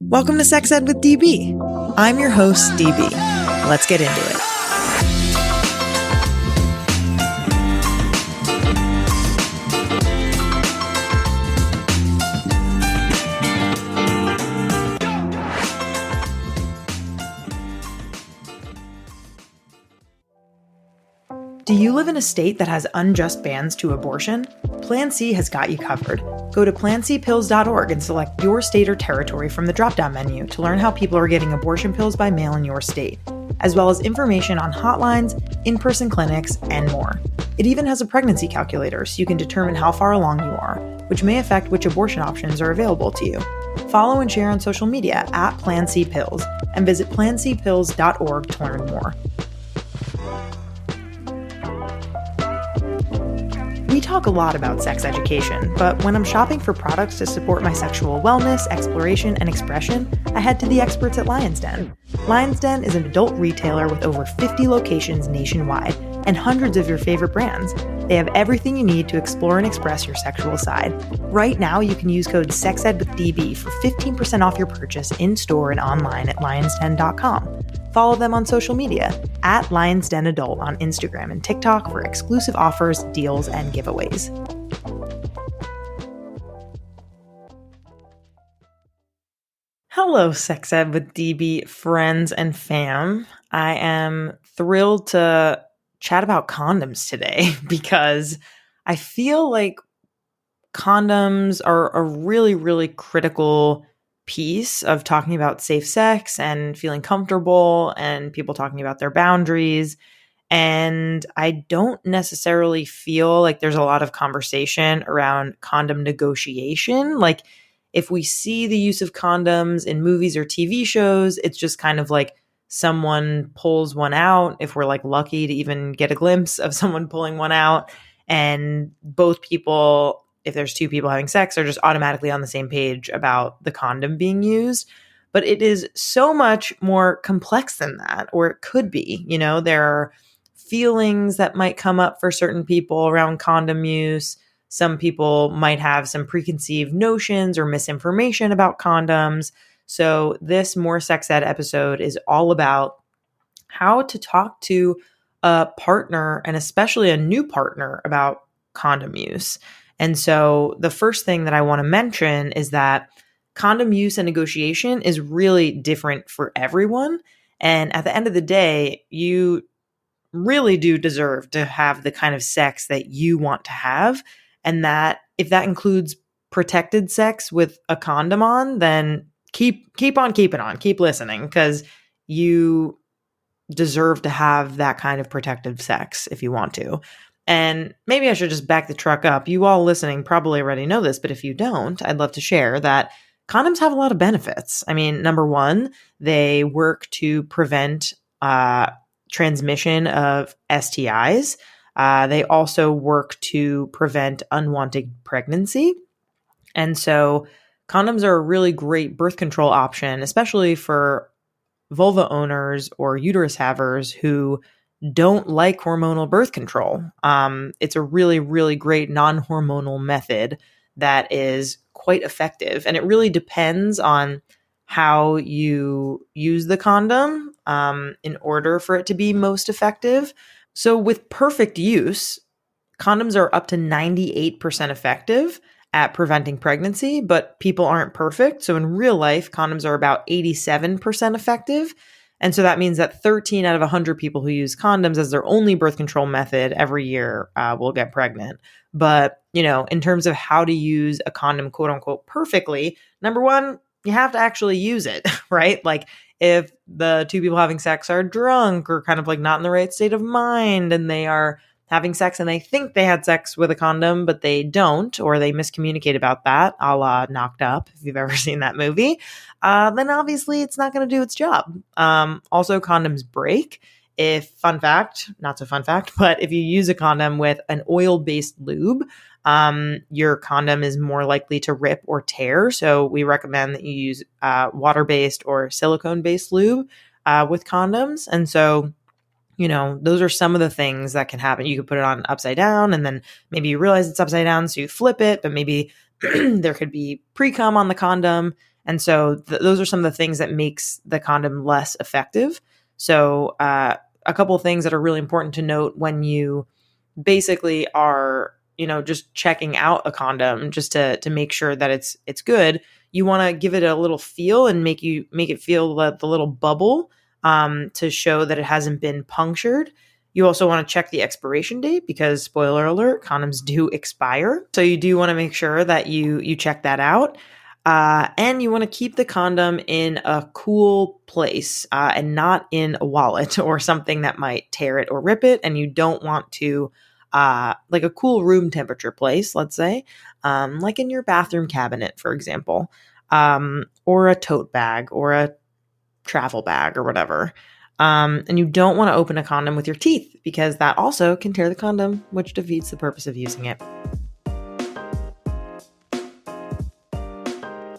Welcome to Sex Ed with DB. I'm your host, DB. Let's get into it. Do you live in a state that has unjust bans to abortion? Plan C has got you covered. Go to plancpills.org and select your state or territory from the drop-down menu to learn how people are getting abortion pills by mail in your state, as well as information on hotlines, in-person clinics, and more. It even has a pregnancy calculator so you can determine how far along you are, which may affect which abortion options are available to you. Follow and share on social media at Plan C Pills and visit plancpills.org to learn more. We talk a lot about sex education, but when I'm shopping for products to support my sexual wellness, exploration, and expression, I head to the experts at Lion's Den. Lion's Den is an adult retailer with over 50 locations nationwide and hundreds of your favorite brands. They have everything you need to explore and express your sexual side. Right now, you can use code SEXEDWITHDB for 15% off your purchase in-store and online at lionsden.com. Follow them on social media at Lions Den Adult on Instagram and TikTok for exclusive offers, deals, and giveaways. Hello, Sex Ed with DB friends and fam. I am thrilled to chat about condoms today because I feel like condoms are a really, really critical piece of talking about safe sex and feeling comfortable and people talking about their boundaries. And I don't necessarily feel like there's a lot of conversation around condom negotiation. Like if we see the use of condoms in movies or TV shows, it's just kind of like someone pulls one out, if we're like lucky to even get a glimpse of someone pulling one out, and both people, if there's two people having sex, are just automatically on the same page about the condom being used. But it is so much more complex than that, or it could be. You know, there are feelings that might come up for certain people around condom use. Some people might have some preconceived notions or misinformation about condoms. So this More Sex Ed episode is all about how to talk to a partner, and especially a new partner, about condom use. And so the first thing that I want to mention is that condom use and negotiation is really different for everyone. And at the end of the day, you really do deserve to have the kind of sex that you want to have. And that if that includes protected sex with a condom on, then keep on keeping on, keep listening, because you deserve to have that kind of protective sex if you want to. And maybe I should just back the truck up. You all listening probably already know this, but if you don't, I'd love to share that condoms have a lot of benefits. I mean, number one, they work to prevent transmission of STIs. They also work to prevent unwanted pregnancy. And so condoms are a really great birth control option, especially for vulva owners or uterus havers who don't like hormonal birth control. It's a really, really great non-hormonal method that is quite effective. And it really depends on how you use the condom in order for it to be most effective. So with perfect use, condoms are up to 98% effective at preventing pregnancy, but people aren't perfect. So in real life, condoms are about 87% effective. And so that means that 13 out of 100 people who use condoms as their only birth control method every year will get pregnant. But, you know, in terms of how to use a condom, quote unquote, perfectly, number one, you have to actually use it, right? Like if the two people having sex are drunk or kind of like not in the right state of mind and they are having sex and they think they had sex with a condom, but they don't, or they miscommunicate about that, a la Knocked Up, if you've ever seen that movie, then obviously it's not going to do its job. Also, condoms break. If, fun fact, not so fun fact, but if you use a condom with an oil-based lube, your condom is more likely to rip or tear. So we recommend that you use water-based or silicone-based lube with condoms. And so, you know, those are some of the things that can happen. You could put it on upside down and then maybe you realize it's upside down, so you flip it, but maybe there could be pre-cum on the condom. And so those are some of the things that makes the condom less effective. So a couple of things that are really important to note when you basically are, just checking out a condom just to make sure that it's good. You want to give it a little feel and make it feel the little bubble to show that it hasn't been punctured. You also want to check the expiration date because, spoiler alert, condoms do expire. So you do want to make sure that you check that out. And you want to keep the condom in a cool place and not in a wallet or something that might tear it or rip it. And you don't want to, like a cool room temperature place, let's say, like in your bathroom cabinet, for example, or a tote bag or a travel bag or whatever. And you don't want to open a condom with your teeth because that also can tear the condom, which defeats the purpose of using it.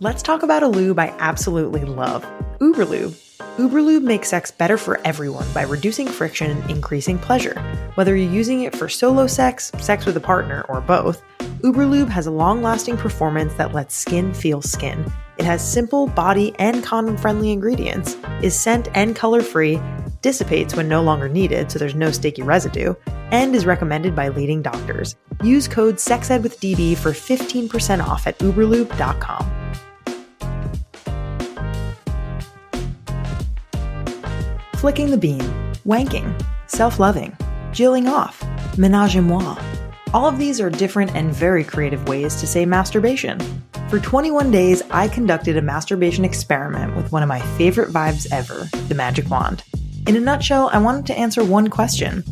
Let's talk about a lube I absolutely love, Uberlube. Uberlube makes sex better for everyone by reducing friction and increasing pleasure. Whether you're using it for solo sex, sex with a partner, or both, Uberlube has a long-lasting performance that lets skin feel skin. It has simple, body, and condom-friendly ingredients, is scent and color-free, dissipates when no longer needed so there's no sticky residue, and is recommended by leading doctors. Use code SEXEDWITHDB for 15% off at uberlube.com. Flicking the bean, wanking, self-loving, jilling off, ménage-à-moi. All of these are different and very creative ways to say masturbation. For 21 days, I conducted a masturbation experiment with one of my favorite vibes ever, the magic wand. In a nutshell, I wanted to answer one question.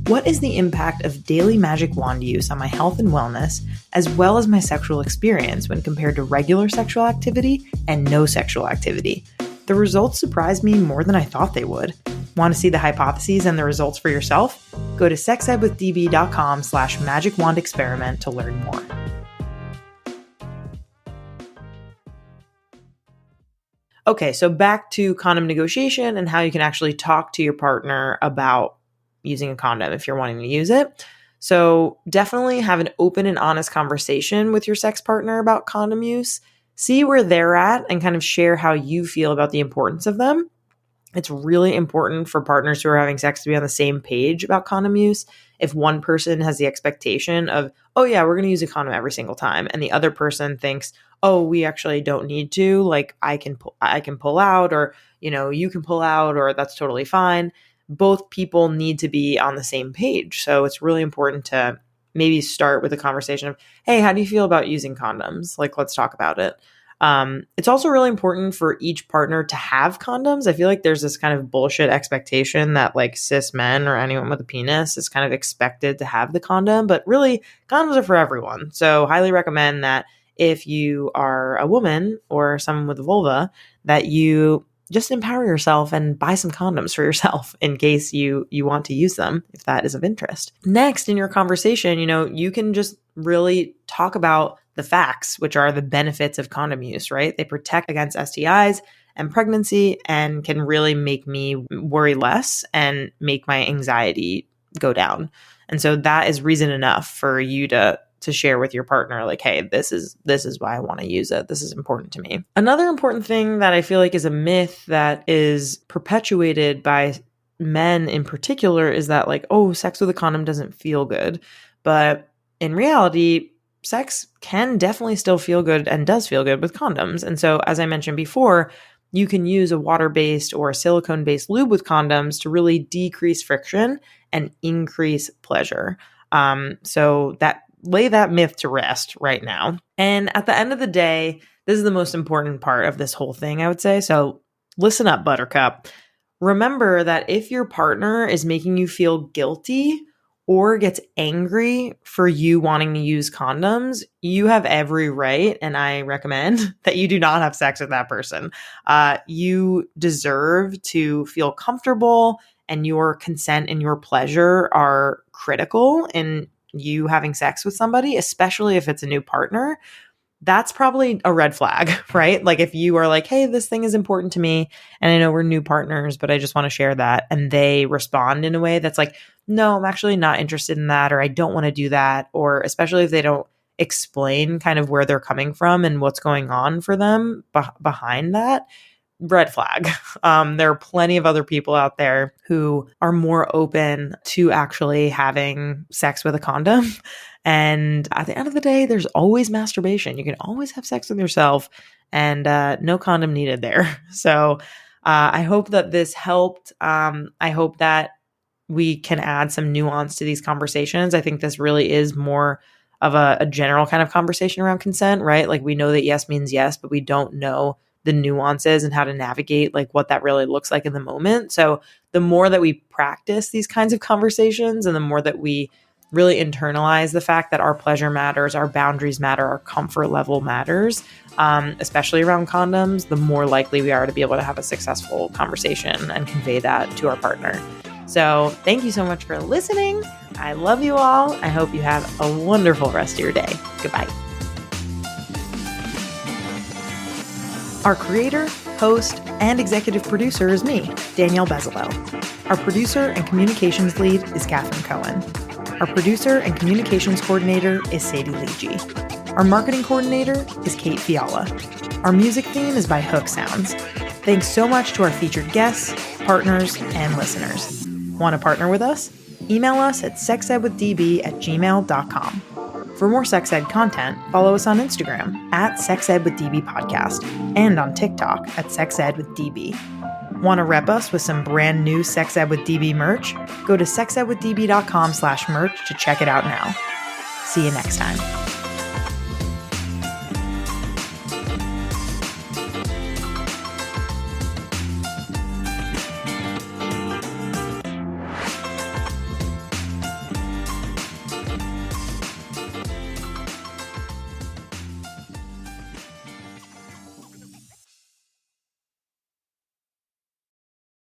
What is the impact of daily magic wand use on my health and wellness, as well as my sexual experience when compared to regular sexual activity and no sexual activity? The results surprised me more than I thought they would. Want to see the hypotheses and the results for yourself? Go to sexedwithdb.com/magicwandexperiment to learn more. Okay, so back to condom negotiation and how you can actually talk to your partner about using a condom if you're wanting to use it. So definitely have an open and honest conversation with your sex partner about condom use. See where they're at and kind of share how you feel about the importance of them. It's really important for partners who are having sex to be on the same page about condom use. If one person has the expectation of, oh yeah, we're going to use a condom every single time, and the other person thinks, oh, we actually don't need to, like I can pull out, or you can pull out, or that's totally fine. Both people need to be on the same page. So it's really important to maybe start with a conversation of, hey, how do you feel about using condoms? Like, let's talk about it. It's also really important for each partner to have condoms. I feel like there's this kind of bullshit expectation that like cis men or anyone with a penis is kind of expected to have the condom, but really condoms are for everyone. So highly recommend that if you are a woman or someone with a vulva, that you just empower yourself and buy some condoms for yourself in case you want to use them, if that is of interest. Next, in your conversation, you can just really talk about the facts, which are the benefits of condom use, right? They protect against STIs and pregnancy and can really make me worry less and make my anxiety go down. And so that is reason enough for you to share with your partner, like, hey, this is why I want to use it. This is important to me. Another important thing that I feel like is a myth that is perpetuated by men in particular is that like, oh, sex with a condom doesn't feel good. But in reality, sex can definitely still feel good and does feel good with condoms. And so, as I mentioned before, you can use a water-based or a silicone-based lube with condoms to really decrease friction and increase pleasure. So that lay that myth to rest right now. And at the end of the day, this is the most important part of this whole thing, I would say. So listen up, Buttercup. Remember that if your partner is making you feel guilty or gets angry for you wanting to use condoms, you have every right, and I recommend that you do not have sex with that person. You deserve to feel comfortable, and your consent and your pleasure are critical in you having sex with somebody, especially if it's a new partner. That's probably a red flag, right? Like if you are like, hey, this thing is important to me, and I know we're new partners, but I just want to share that. And they respond in a way that's like, no, I'm actually not interested in that, or I don't want to do that. Or especially if explain kind of where they're coming from and what's going on for them behind that, red flag. There are plenty of other people out there who are more open to actually having sex with a condom. And at the end of the day, there's always masturbation. You can always have sex with yourself, and no condom needed there. So I hope that this helped. I hope that we can add some nuance to these conversations. I think this really is more of a general kind of conversation around consent, right? Like, we know that yes means yes, but we don't know the nuances and how to navigate like what that really looks like in the moment. So the more that we practice these kinds of conversations, and the more that we really internalize the fact that our pleasure matters, our boundaries matter, our comfort level matters, especially around condoms, the more likely we are to be able to have a successful conversation and convey that to our partner. So thank you so much for listening. I love you all. I hope you have a wonderful rest of your day. Goodbye. Our creator, host, and executive producer is me, Danielle Bezalel. Our producer and communications lead is Catherine Cohen. Our producer and communications coordinator is Sadie Leegee. Our marketing coordinator is Kate Fiala. Our music theme is by Hook Sounds. Thanks so much to our featured guests, partners, and listeners. Want to partner with us? Email us at sexedwithdb@gmail.com. For more sex ed content, follow us on Instagram at sexedwithdbpodcast and on TikTok at sexedwithdb. Want to rep us with some brand new Sex Ed with DB merch? Go to sexedwithdb.com/merch to check it out now. See you next time.